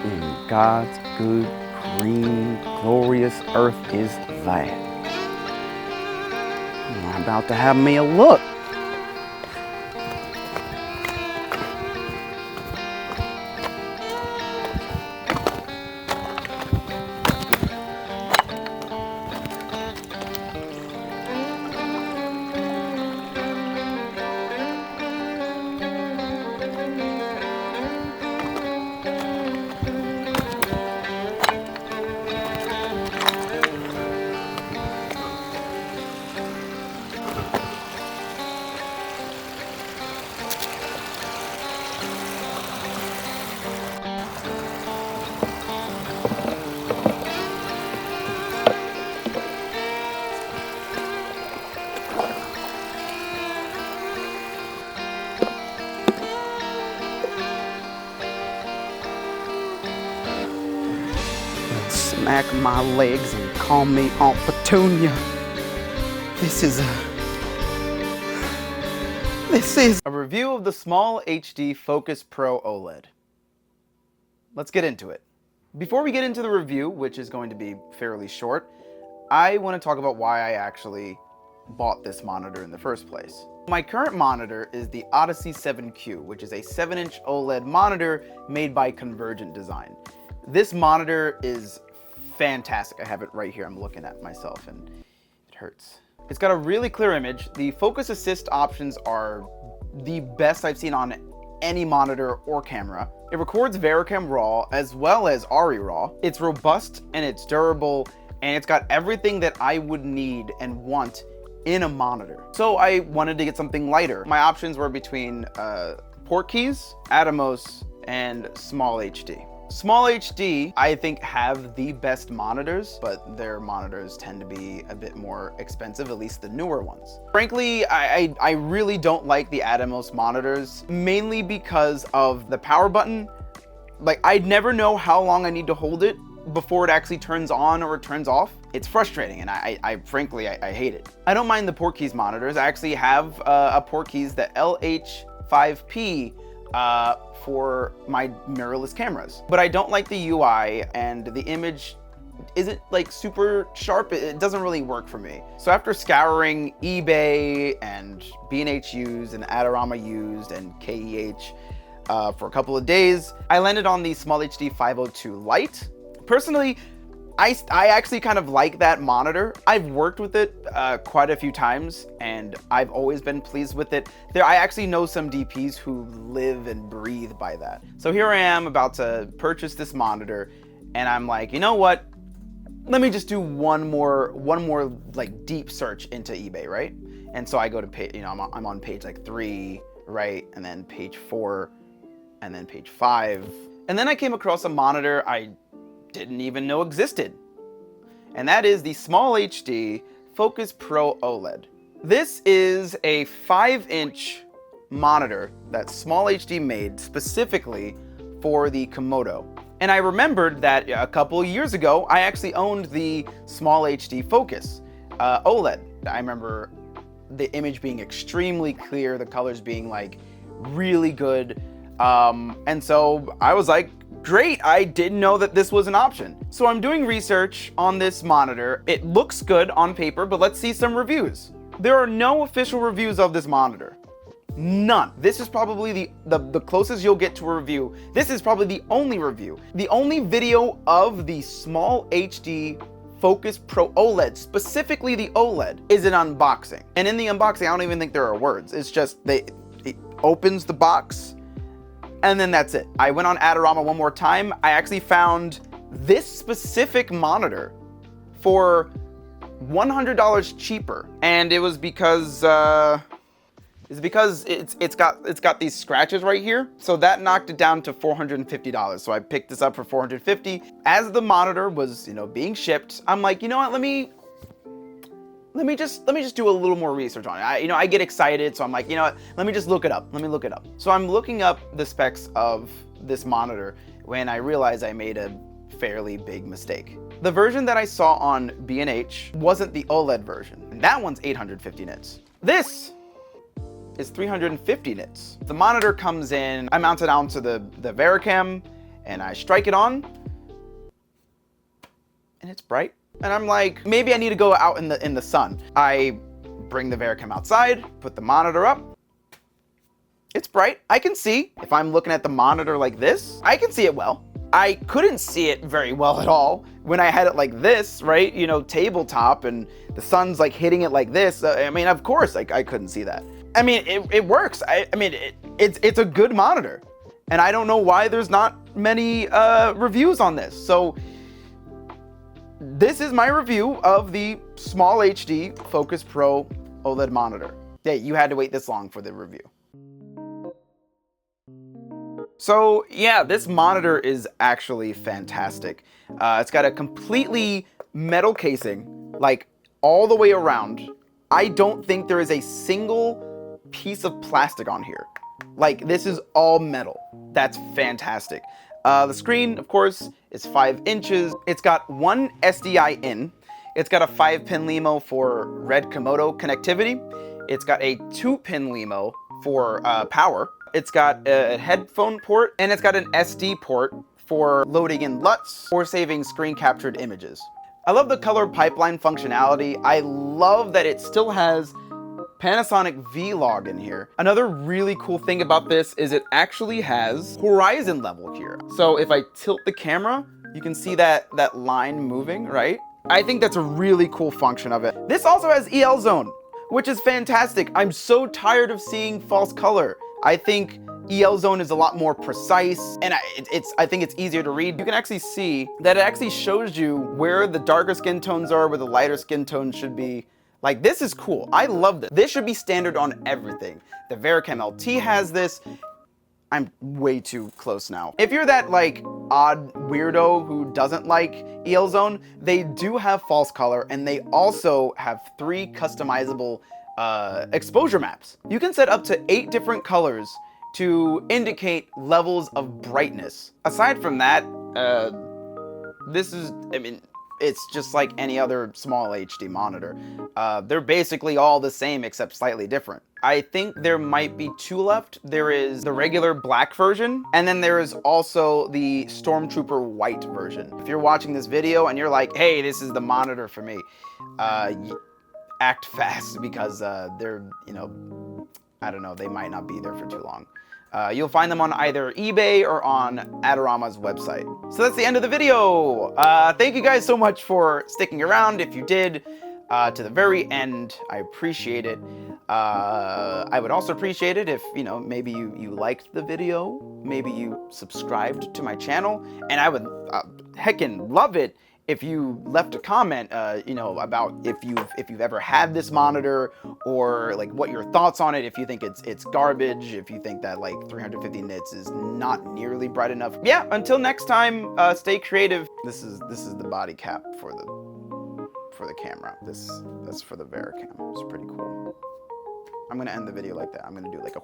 in God's good, green, glorious earth is that? I'm about to have me a look. Smack my legs and call me Aunt Petunia. This is a review of the SmallHD Focus Pro OLED. Let's get into it. Before we get into the review, which is going to be fairly short, I want to talk about why I actually bought this monitor in the first place. My current monitor is the Odyssey 7Q, which is a 7-inch OLED monitor made by Convergent Design. This monitor is fantastic. I have it right here. I'm looking at myself and it hurts. It's got a really clear image. The focus assist options are the best I've seen on any monitor or camera. It records VariCam RAW as well as ARRI RAW. It's robust and it's durable, and it's got everything that I would need and want in a monitor. So I wanted to get something lighter. My options were between Portkeys, Atomos, and SmallHD. SmallHD, I think, have the best monitors, but their monitors tend to be a bit more expensive, at least the newer ones. Frankly, I really don't like the Atomos monitors, mainly because of the power button. Like, I'd never know how long I need to hold it before it actually turns on or it turns off. It's frustrating, and I frankly hate it. I don't mind the Portkeys monitors. I actually have a Portkeys, the LH5P, for my mirrorless cameras. But I don't like the UI, and the image isn't like super sharp. It doesn't really work for me. So after scouring eBay and B&H used and Adorama used and KEH for a couple of days, I landed on the SmallHD 502 Lite. Personally, I actually kind of like that monitor. I've worked with it quite a few times, and I've always been pleased with it. I actually know some DPs who live and breathe by that. So here I am about to purchase this monitor, and I'm like, you know what? Let me just do one more like deep search into eBay, right? And so I go to page, I'm on page like 3, right? And then page 4, and then page 5. And then I came across a monitor I didn't even know existed, and that is the SmallHD Focus Pro OLED. This is a 5-inch monitor that SmallHD made specifically for the Komodo. And I remembered that a couple of years ago, I actually owned the SmallHD Focus OLED. I remember the image being extremely clear, the colors being like really good. And so I was like, great, I didn't know that this was an option. So I'm doing research on this monitor. It looks good on paper, but let's see some reviews. There are no official reviews of this monitor. None. This is probably the closest you'll get to a review. This is probably the only review. The only video of the SmallHD Focus Pro OLED, specifically the OLED, is an unboxing. And in the unboxing, I don't even think there are words. It's just, it opens the box, and then that's it. I went on Adorama one more time. I actually found this specific monitor for $100 cheaper, and it was because it's got these scratches right here. So that knocked it down to $450. So I picked this up for $450. As the monitor was, being shipped, I'm like, you know what? Let me just do a little more research on it. I get excited, so I'm like, you know what? Let me just look it up. So I'm looking up the specs of this monitor when I realized I made a fairly big mistake. The version that I saw on B&H wasn't the OLED version, and that one's 850 nits. This is 350 nits. The monitor comes in, I mounted onto the VariCam, and I strike it on, and it's bright. And I'm like, maybe I need to go out in the sun. I bring the Vericam outside, put the monitor up. It's bright. I can see. If I'm looking at the monitor like this, I can see it well. I couldn't see it very well at all when I had it like this, right? You know, tabletop, and the sun's like hitting it like this. I mean, of course, like I couldn't see that. I mean, it works. I mean, it's a good monitor, and I don't know why there's not many reviews on this. So this is my review of the SmallHD Focus Pro OLED monitor. Yeah, you had to wait this long for the review. So yeah, this monitor is actually fantastic. It's got a completely metal casing, like all the way around. I don't think there is a single piece of plastic on here. Like, this is all metal. That's fantastic. The screen, of course, is 5 inches. It's got one SDI in. It's got a 5-pin LEMO for Red Komodo connectivity. It's got a 2-pin LEMO for power. It's got a headphone port, and it's got an SD port for loading in LUTs or saving screen captured images. I love the color pipeline functionality. I love that it still has Panasonic V-Log in here. Another really cool thing about this is it actually has horizon level here. So if I tilt the camera, you can see that line moving, right? I think that's a really cool function of it. This also has EL Zone, which is fantastic. I'm so tired of seeing false color. I think EL Zone is a lot more precise, and I think it's easier to read. You can actually see that it actually shows you where the darker skin tones are, where the lighter skin tones should be. Like, this is cool. I love this. This should be standard on everything. The Vericam LT has this. I'm way too close now. If you're that like odd weirdo who doesn't like EL Zone, they do have false color, and they also have 3 customizable exposure maps. You can set up to 8 different colors to indicate levels of brightness. Aside from that, this is, I mean, it's just like any other SmallHD monitor. They're basically all the same except slightly different. I think there might be 2 left. There is the regular black version, and then there is also the Stormtrooper white version. If you're watching this video and you're like, hey, this is the monitor for me, act fast, because they're, you know, I don't know, they might not be there for too long. You'll find them on either eBay or on Adorama's website. So that's the end of the video. Thank you guys so much for sticking around. If you did to the very end, I appreciate it. I would also appreciate it if, you know, maybe you liked the video, maybe you subscribed to my channel, and I would heckin' love it if you left a comment, you know, about if you've ever had this monitor, or like what your thoughts on it, if you think it's garbage, if you think that like 350 nits is not nearly bright enough. Yeah, until next time, stay creative. This is the body cap for the camera. That's for the Vericam. It's pretty cool. I'm gonna end the video like that. I'm gonna do like a